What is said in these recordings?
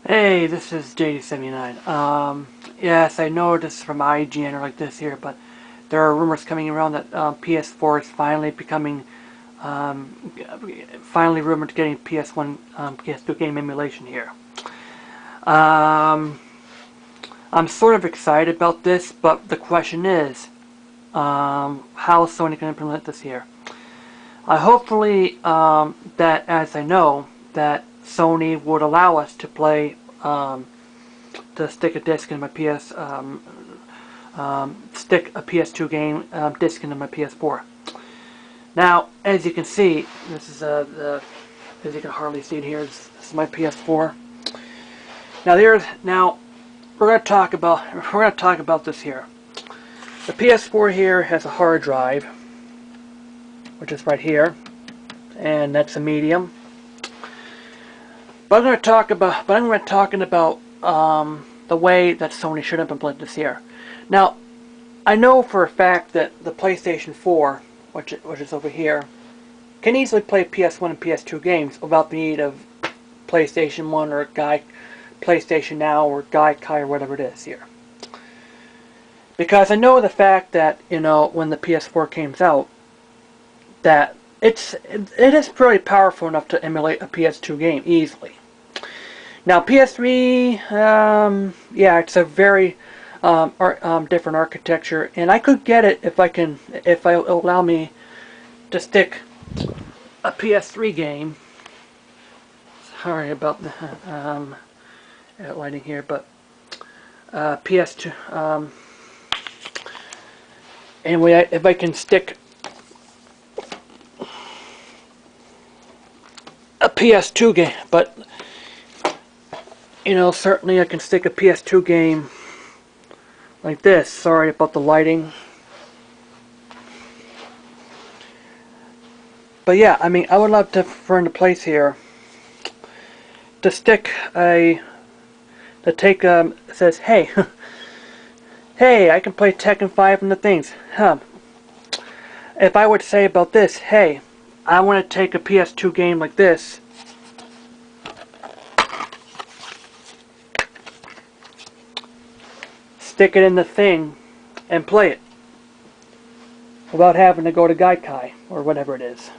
Hey, this is JD79. Yes, I know this is from IGN or like this here, but there are rumors coming around that PS4 is finally becoming, finally rumored to getting PS1, PS2 game emulation here. Um, I'm sort of excited about this, but the question is, how is Sony going to implement this here? Hopefully, that as I know, that Sony would allow us to play, to stick a disc in my stick a PS2 game disc into my PS4. Now, as you can see, this is as you can hardly see it here. This is my PS4. Now we're going to talk about this here. The PS4 here has a hard drive, which is right here, and that's a medium. But I'm going to talk about the way that Sony should implement this here. Now, I know for a fact that the PlayStation 4, which is over here, can easily play PS1 and PS2 games without the need of PlayStation 1 or PlayStation Now or Guikai or whatever it is here. Because I know the fact that, when the PS4 came out, that it is pretty powerful enough to emulate a PS2 game easily. Now PS3, yeah, it's a very different architecture, and I could get it if I allow me to stick a PS3 game. Sorry about the lighting here, but PS2. Anyway, if I can stick a PS2 game, but certainly I can stick a PS2 game like this. Sorry about the lighting. But yeah, I mean, I would love to find a place here to stick says, hey, hey, I can play Tekken 5 and the things. If I would say about this, hey, I want to take a PS2 game like this, stick it in the thing, and play it without having to go to Guikai or whatever it is.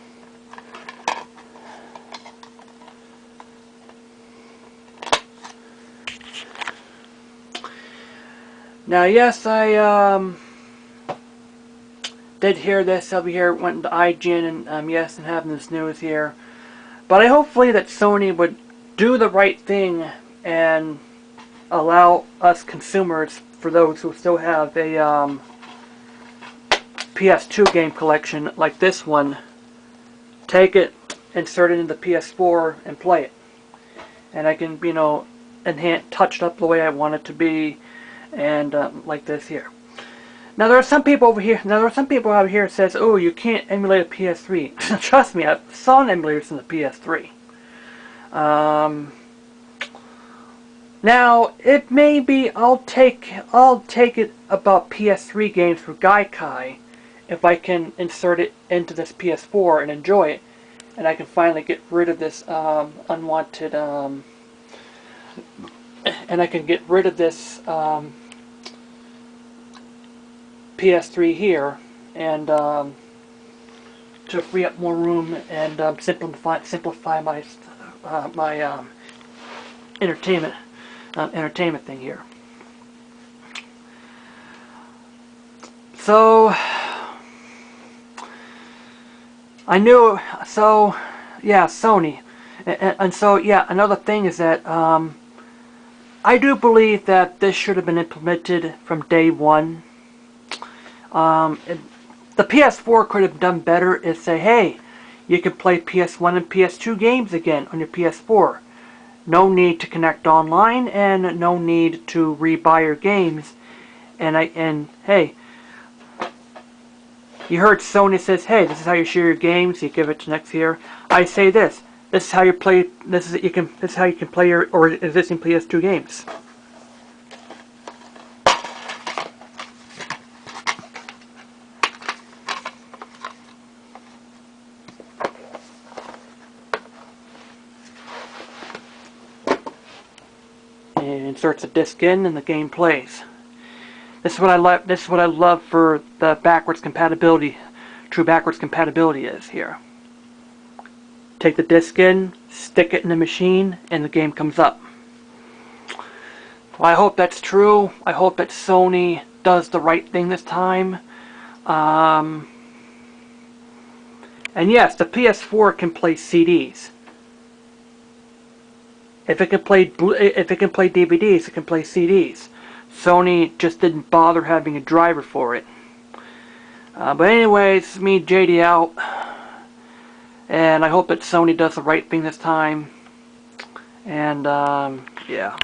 Now, yes, I did hear this over here, went into IGN and yes, and having this news here. But I hopefully that Sony would do the right thing and allow us consumers, for those who still have a PS2 game collection like this one, take it, insert it into the PS4, and play it. And I can, enhance, touch it up the way I want it to be, and like this here. Now there are some people over here. Now there are some people out here that says, "Oh, you can't emulate a PS3." Trust me, I've saw emulators in the PS3. Now it may be I'll take it about PS3 games for Guikai if I can insert it into this PS4 and enjoy it, and I can finally get rid of this unwanted and I can get rid of this PS3 here, and to free up more room and simplify my entertainment thing here. So I knew. So yeah, Sony, and so yeah, another thing is that I do believe that this should have been implemented from day one. The PS4 could have done better is say, hey, you can play PS1 and PS2 games again on your PS4. No need to connect online and no need to rebuy your games. And hey, you heard Sony says, hey, this is how you share your games. You give it to next year. I say this. This is how you play. This is how you can play your or existing PS2 games. It inserts a disc in, and the game plays. This is what I love. This is what I love for the backwards compatibility. True backwards compatibility is here. Take the disc in, stick it in the machine, and the game comes up. Well, I hope that's true. I hope that Sony does the right thing this time. And yes, the PS4 can play CDs. If it can play DVDs, it can play CDs. Sony just didn't bother having a driver for it. But anyways, me, JD, out. And I hope that Sony does the right thing this time. And, yeah.